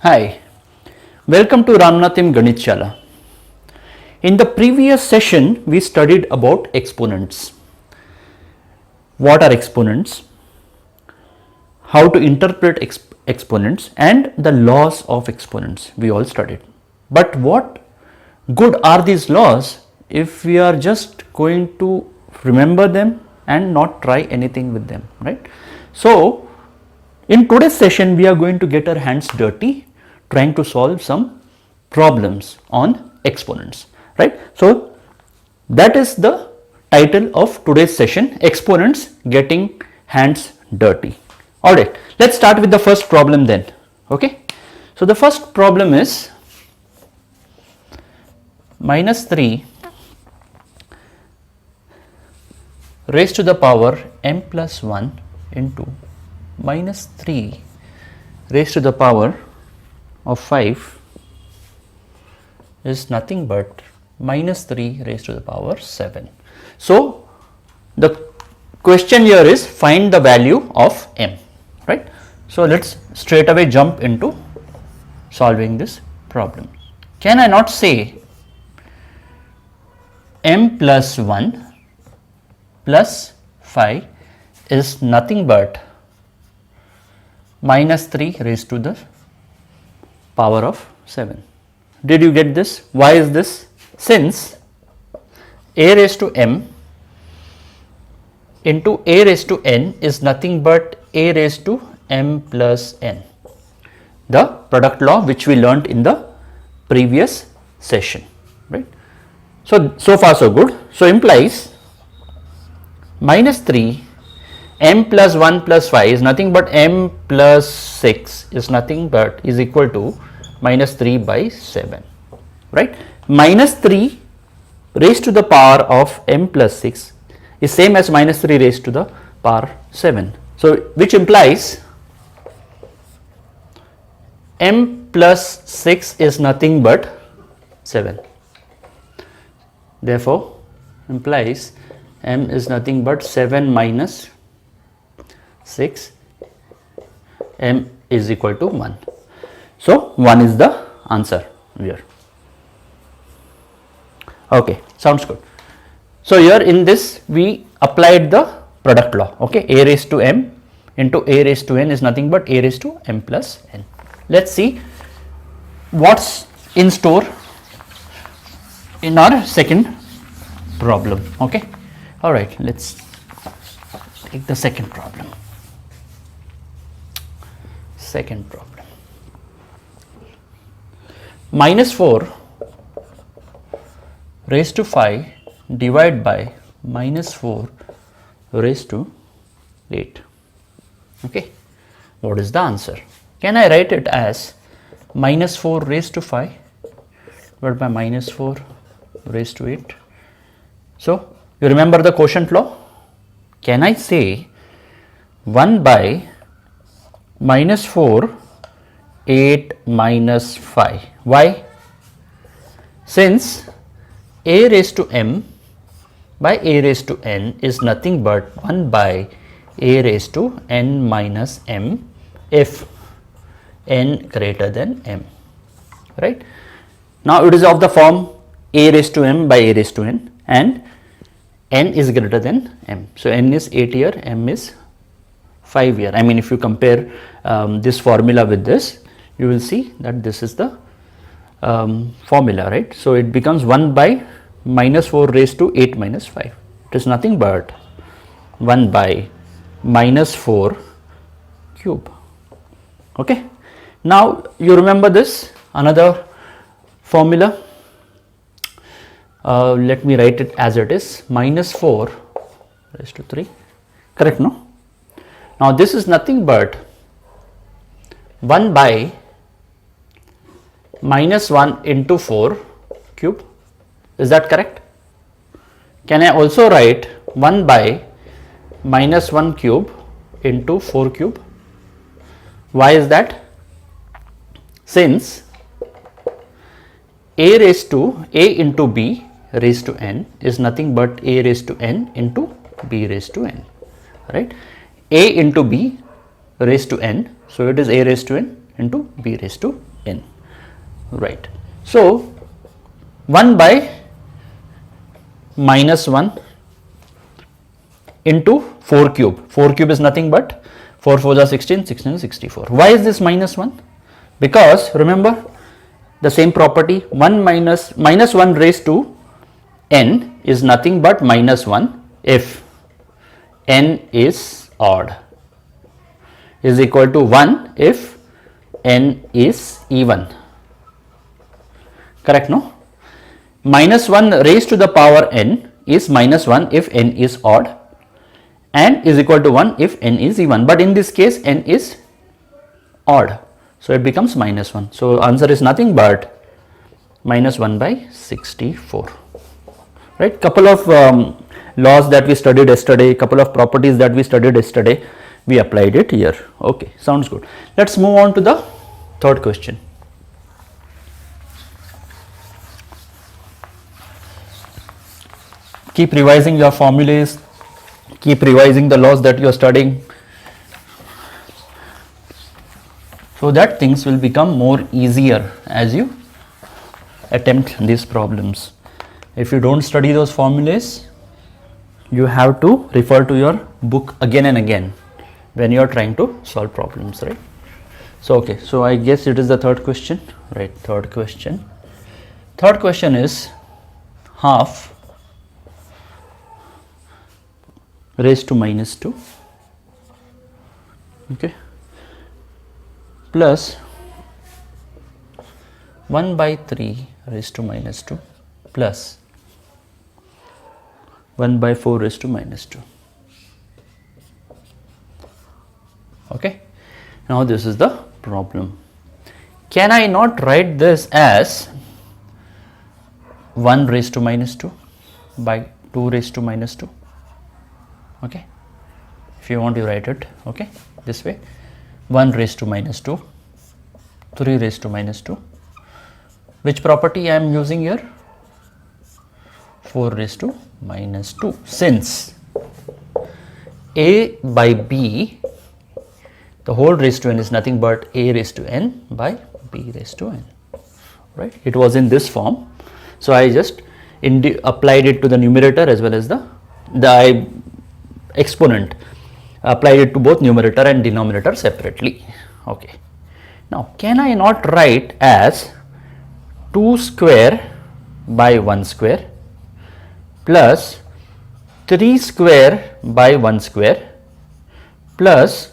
Hi, welcome to Ramnathim Ganit Shala. In the previous session, we studied about exponents. What are exponents? How to interpret exponents and the laws of exponents. We all studied. But what good are these laws if we are just going to remember them and not try anything with them, right? So, in today's session, we are going to get our hands dirty trying to solve some problems on exponents, right? So, that is the title of today's session, exponents getting hands dirty. Alright, let's start with the first problem then, okay? So, the first problem is minus 3 raised to the power m plus 1 into minus 3 raised to the power of 5 is nothing but minus 3 raised to the power 7. So, the question here is find the value of m, right. So, let us straight away jump into solving this problem. Can I not say m plus 1 plus 5 is nothing but minus 3 raised to the power of 7. Did you get this? Why is this? Since a raised to m into a raised to n is nothing but a raised to m plus n. The product law which we learnt in the previous session, right. So far so good. So implies minus 3 m plus 1 plus 5 is nothing but m plus 6 is nothing but is equal to minus 3 by 7, right. Minus 3 raised to the power of m plus 6 is same as minus 3 raised to the power 7. So, which implies m plus 6 is nothing but 7. Therefore, implies m is nothing but 7 minus 6, m is equal to 1. So, 1 is the answer here. Okay, sounds good. So, here in this we applied the product law, okay, a raised to m into a raised to n is nothing but a raised to m plus n. Let us see what's in store in our second problem, okay. Alright, let us take the second problem. Second problem. Minus 4 raised to 5 divided by minus 4 raised to 8. Okay. What is the answer? Can I write it as minus 4 raised to 5 divided by minus 4 raised to 8? So, you remember the quotient law? Can I say 1 by minus 4 8 minus 5? Why? Since a raised to m by a raised to n is nothing but 1 by a raised to n minus m if n greater than m, right. Now, it is of the form a raised to m by a raised to n and n is greater than m. So, n is 8 here, m is 5 here. I mean, if you compare this formula with this, you will see that this is the formula, right. So, it becomes 1 by minus 4 raised to 8 minus 5. It is nothing but 1 by minus 4 cube, okay. Now, you remember this another formula. Let me write it as it is, minus 4 raised to 3, correct, no? Now, this is nothing but 1 by minus 1 into 4 cube, is that correct? Can I also write 1 by minus 1 cube into 4 cube? Why is that? Since a raised to a into b raised to n is nothing but a raised to n into b raised to n, right. A into b raised to n, so it is a raised to n into b raised to n, right? So 1 by minus 1 into 4 cube. 4 cube is nothing but 4 4s are 16, 16 is 64. Why is this minus 1? Because remember the same property, 1 minus 1 raised to n is nothing but minus 1 if n is odd, is equal to 1 if n is even. Correct, no? Minus 1 raised to the power n is minus 1 if n is odd and is equal to 1 if n is even, but in this case n is odd, so it becomes minus 1. So answer is nothing but minus 1 by 64, right? Couple of laws that we studied yesterday, couple of properties that we studied yesterday, we applied it here. Okay, sounds good. Let's move on to the third question. Keep revising your formulas, keep revising the laws that you are studying, so that things will become more easier as you attempt these problems. If you don't study those formulas, you have to refer to your book again and again when you are trying to solve problems, right? So okay, so I guess it is the third question, right? Third question is half raised to minus 2, okay, plus 1 by 3 raised to minus 2 plus 1 by 4 raised to minus 2. Okay, now this is the problem. Can I not write this as 1 raised to minus 2 by 2 raised to minus 2? Okay, if you want to write it, okay, this way, 1 raised to minus 2, 3 raised to minus 2. Which property I am using here? 4 raised to minus 2, since a by b, the whole raised to n is nothing but a raised to n by b raised to n, right? It was in this form, so I just applied it to the numerator as well as the exponent, applied it to both numerator and denominator separately. Okay, now can I not write as 2 square by 1 square plus 3 square by 1 square plus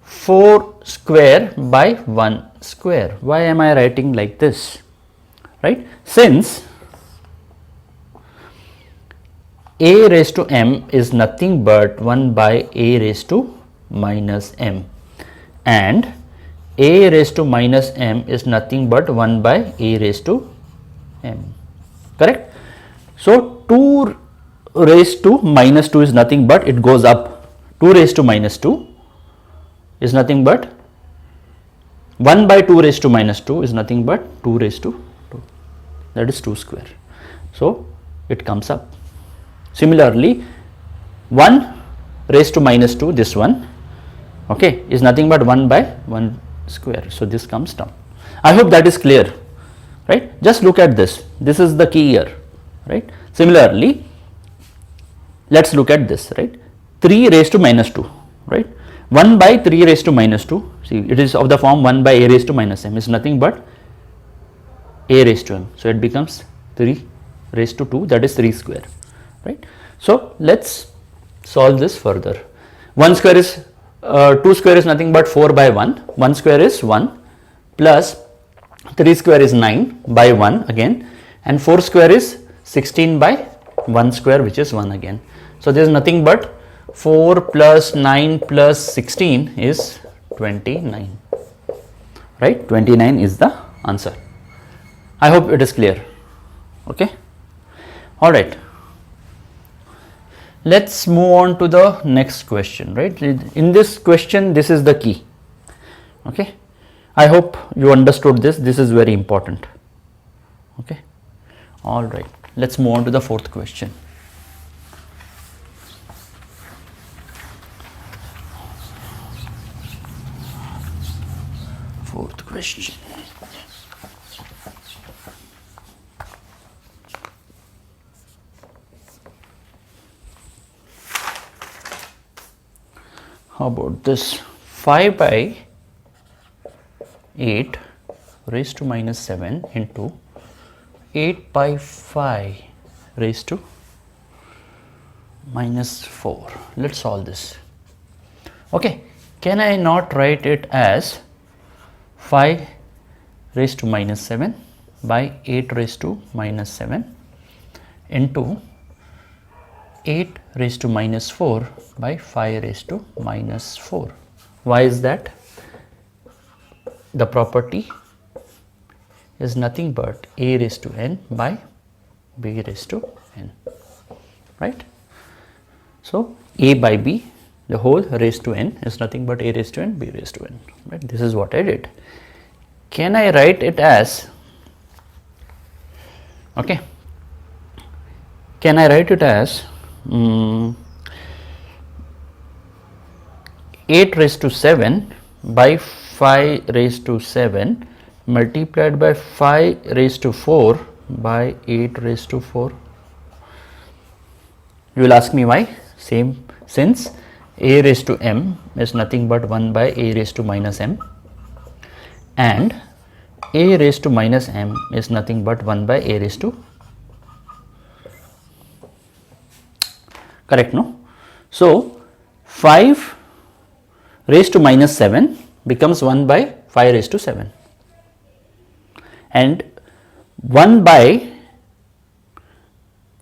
4 square by 1 square? Why am I writing like this, right? Since a raised to m is nothing but 1 by a raised to minus m, and a raised to minus m is nothing but 1 by a raised to m, correct? So 2 raised to minus 2 is nothing but, it goes up, 2 raised to minus 2 is nothing but 1 by 2 raised to minus 2 is nothing but 2 raised to 2, that is 2 square, so it comes up. Similarly, 1 raised to minus 2, this one, okay, is nothing but 1 by 1 square, so this comes down. I hope that is clear, right? Just look at this, this is the key here, right? Similarly, let's look at this, right? 3 raised to minus 2, right? 1 by 3 raised to minus 2, see, it is of the form 1 by a raised to minus m, is nothing but a raised to m, so it becomes 3 raised to 2, that is 3 square, right? So let's solve this further. 1 square is 2 square is nothing but 4 by 1, 1 square is 1 plus 3 square is 9 by 1 again, and 4 square is 16 by 1 square, which is 1 again. So there is nothing but 4 plus 9 plus 16 is 29, right? 29 is the answer. I hope it is clear. Okay, all right, let's move on to the next question, right? In this question, this is the key. Okay, I hope you understood this, this is very important. Okay, all right, let's move on to the fourth question. Fourth question. How about this? 5 by 8 raised to minus 7 into 8 by 5 raised to minus 4. Let's solve this. Okay, can I not write it as 5 raised to minus 7 by 8 raised to minus 7 into 8 raised to minus 4 by 5 raised to minus 4. Why is that? The property is nothing but a raised to n by b raised to n, right? So a by b, the whole raised to n, is nothing but a raised to n, b raised to n, right? This is what I did. Can I write it as, okay, can I write it as 8 raised to 7 by 5 raised to 7 multiplied by 5 raised to 4 by 8 raised to 4? You will ask me why. Same, since a raised to m is nothing but 1 by a raised to minus m, and a raised to minus m is nothing but 1 by a raised to, correct, no? So 5 raised to minus 7 becomes 1 by 5 raised to 7, and 1 by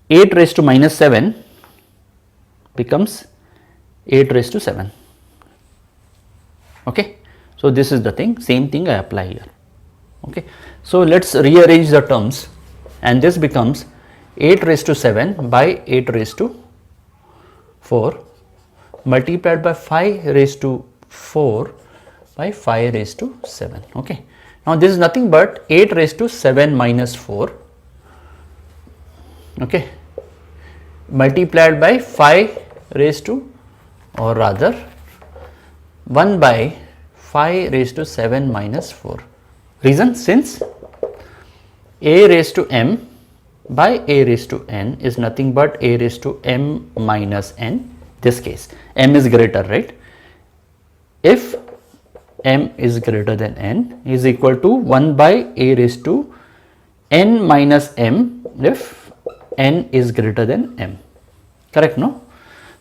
8 raised to minus 7 becomes 8 raised to 7. Okay, so this is the thing, same thing I apply here. Okay, so let's rearrange the terms, and this becomes 8 raised to 7 by 8 raised to 4 multiplied by 5 raised to 4 by 5 raised to 7. Okay, now this is nothing but 8 raised to 7 minus 4, okay, multiplied by 5 raised to, or rather 1 by 5 raised to 7 minus 4. Reason, since a raised to m by a raised to n is nothing but a raised to m minus n. This case m is greater, right? If m is greater than n is equal to 1 by a raised to n minus m if n is greater than m, correct, no?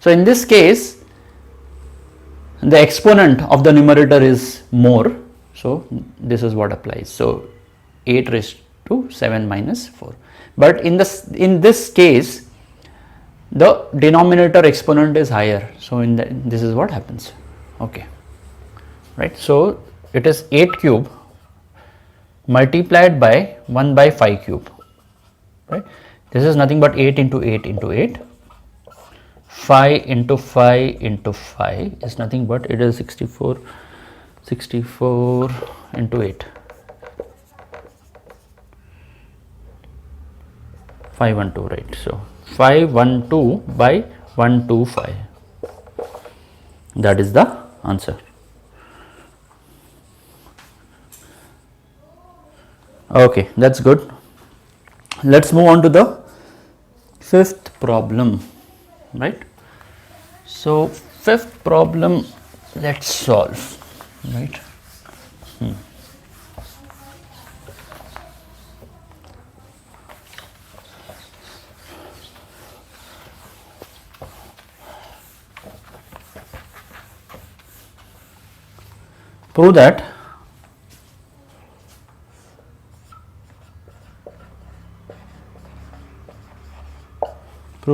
So in this case the exponent of the numerator is more, so this is what applies. So 8 raised to 7 minus 4, but in this case the denominator exponent is higher, so this is what happens. Okay, right? So it is 8 cube multiplied by 1 by 5 cube, right? This is nothing but 8 into 8 into 8. 5 into 5 into 5 is nothing but, it is 64 into 8, 512, right? So 512 by 125, that is the answer. Okay, that's good. Let's move on to the fifth problem, right? So fifth problem, let's solve, right? Prove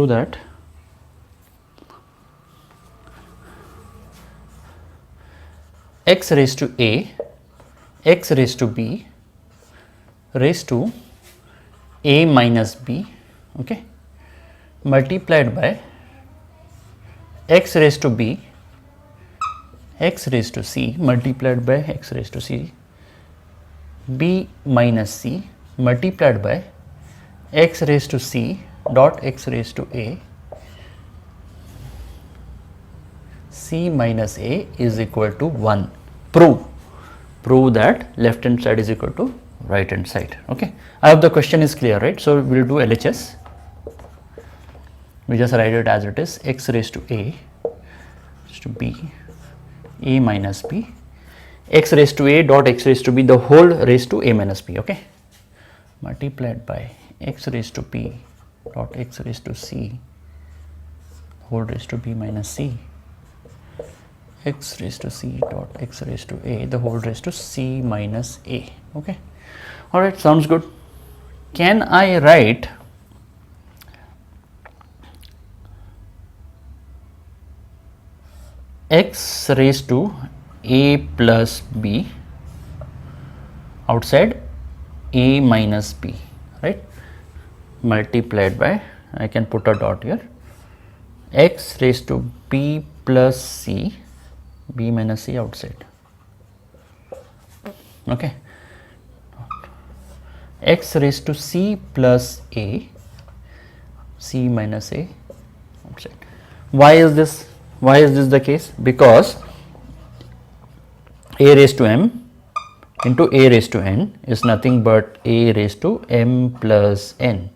that x raised to a, x raised to b raised to a minus b, okay, multiplied by x raised to b, x raised to c multiplied by x raised to c, b minus c multiplied by x raised to c dot x raised to a, c minus a is equal to 1. Prove that left hand side is equal to right hand side. Okay, I hope the question is clear, right? So we will do LHS. We just write it as it is, x raised to a raised to b, a minus b, x raised to a dot x raised to b, the whole raised to a minus b, okay, multiplied by x raised to b dot x raised to c whole raised to b minus c, x raised to c dot x raised to a the whole raised to c minus a, okay. All right, sounds good. Can I write x raised to a plus b outside a minus b, right, multiplied by, I can put a dot here, x raised to b plus c, b minus c outside, okay, x raised to c plus a, c minus a outside. Why is this the case? Because a raised to m into a raised to n is nothing but a raised to m plus n.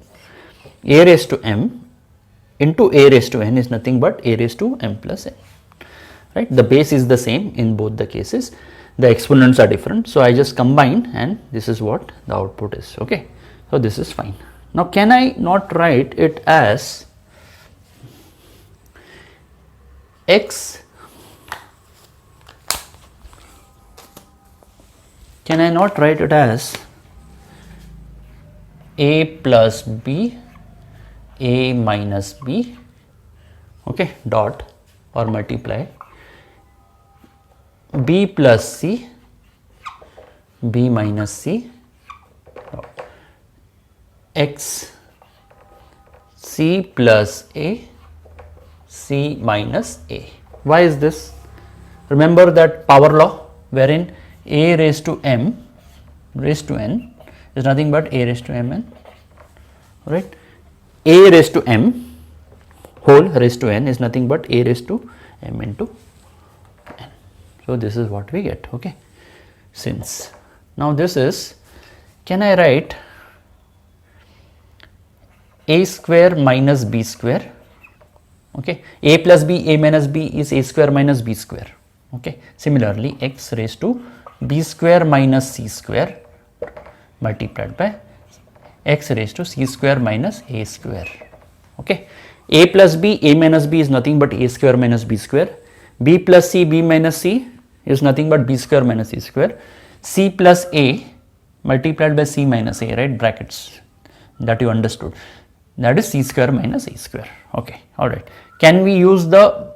A raised to m into a raised to n is nothing but a raised to m plus n, right. The base is the same in both the cases, the exponents are different, so I just combine and this is what the output is, okay. So this is fine. Now can I not write it as x, can I not write it as a plus b, a minus b, okay, dot, or multiply b plus c, b minus c, dot, x c plus a, c minus a. Why is this? Remember that power law wherein a raised to m raised to n is nothing but a raised to mn, right. A raised to m whole raised to n is nothing but a raised to m into n. So this is what we get, okay. Since now this is, can I write a square minus b square, okay, a plus b, a minus b is a square minus b square, okay. Similarly, x raised to b square minus c square multiplied by x raised to c square minus a square, okay. A plus b, a minus b is nothing but a square minus b square, b plus c, b minus c is nothing but b square minus c square, c plus a multiplied by c minus a, right, brackets, that you understood, that is c square minus a square, okay. All right, can we use the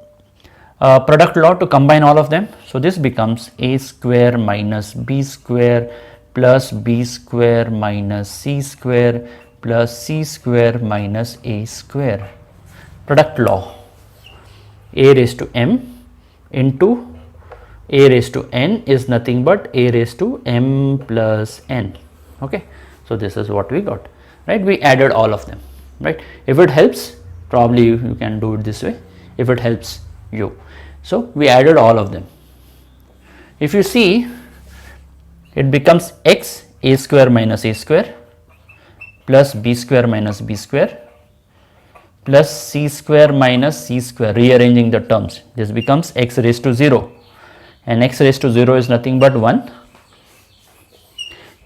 product law to combine all of them? So this becomes a square minus b square plus b square minus c square plus c square minus a square. Product law, a raised to m into a raised to n is nothing but a raised to m plus n, okay. So this is what we got, right. We added all of them, right. If it helps, probably you can do it this way, if it helps you. So we added all of them. If you see, it becomes x a square minus a square plus b square minus b square plus c square minus c square, rearranging the terms, this becomes x raised to 0, and x raised to 0 is nothing but 1,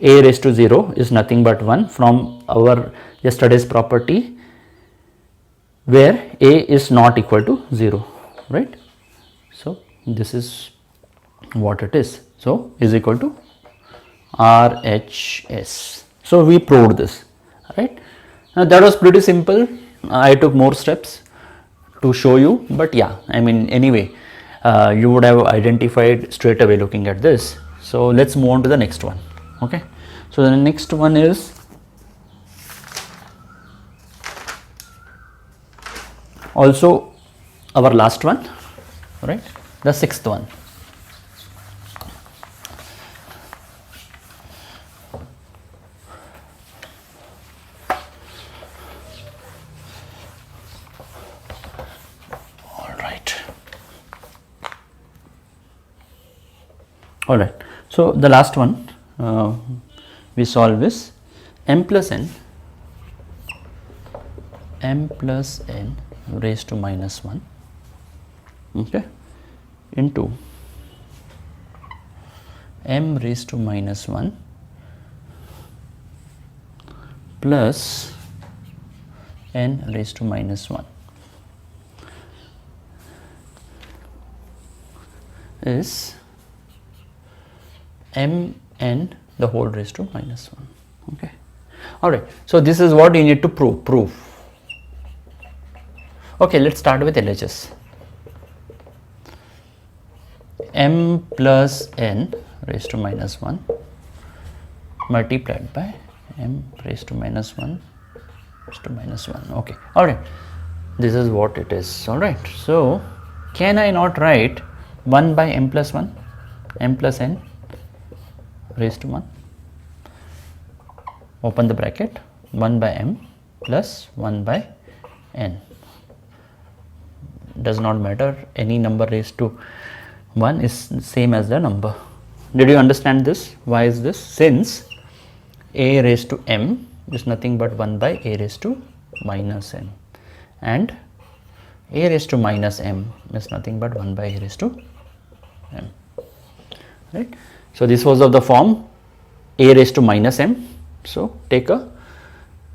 a raised to 0 is nothing but 1 from our yesterday's property where a is not equal to 0, right. So this is what it is, so is equal to RHS. So we proved this, right. Now that was pretty simple. I took more steps to show you, but yeah, I mean, anyway, you would have identified straight away looking at this. So let's move on to the next one, okay. So the next one is also our last one, right, the sixth one. All right, so the last one we solve is m plus n raised to minus 1, okay, into m raised to minus 1 plus n raised to minus 1 is mn the whole raised to minus 1. Okay. All right. So this is what you need to prove. Okay, let's start with LHS. M plus n raised to minus 1 multiplied by m raised to minus 1 raised to minus 1. Okay. All right. This is what it is. All right. So can I not write 1 by m plus 1, m plus n raised to 1, open the bracket, 1 by m plus 1 by n, does not matter, any number raised to 1 is same as the number. Did you understand this? Why is this? Since a raised to m is nothing but 1 by a raised to minus m, and a raised to minus m is nothing but 1 by a raised to m, right? So this was of the form a raised to minus m. So take a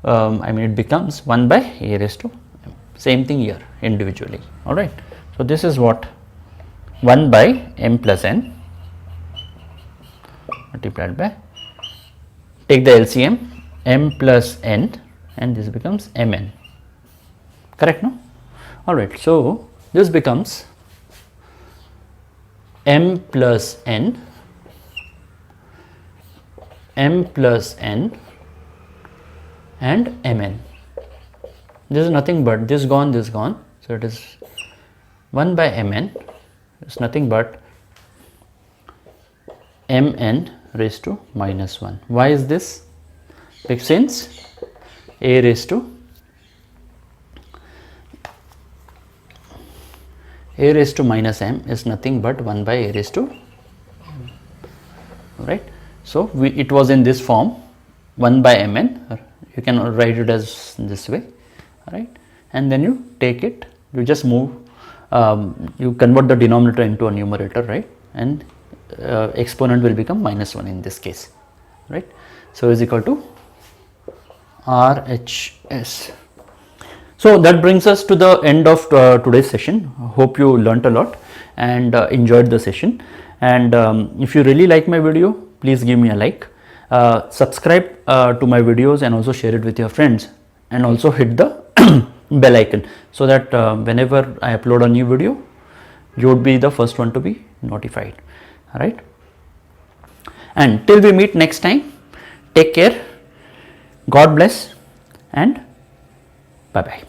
it becomes 1 by a raised to m. Same thing here individually. All right. So this is what 1 by m plus n multiplied by, take the LCM, m plus n, and this becomes mn. Correct, no? All right. So this becomes m plus n, m plus n, and mn. This is nothing but this gone, this gone. So it is 1 by mn is nothing but mn raised to minus 1. Why is this? Because since a raised to minus m is nothing but 1 by a raised to m. Right. So it was in this form 1 by mn. You can write it as this way, right? And then you take it, you just move, you convert the denominator into a numerator, right? And exponent will become minus 1 in this case, right? So is equal to RHS. So that brings us to the end of today's session. Hope you learnt a lot and enjoyed the session. And if you really like my video, please give me a like. Subscribe to my videos and also share it with your friends, and also hit the bell icon so that whenever I upload a new video, you would be the first one to be notified. All right. And till we meet next time, take care. God bless and bye bye.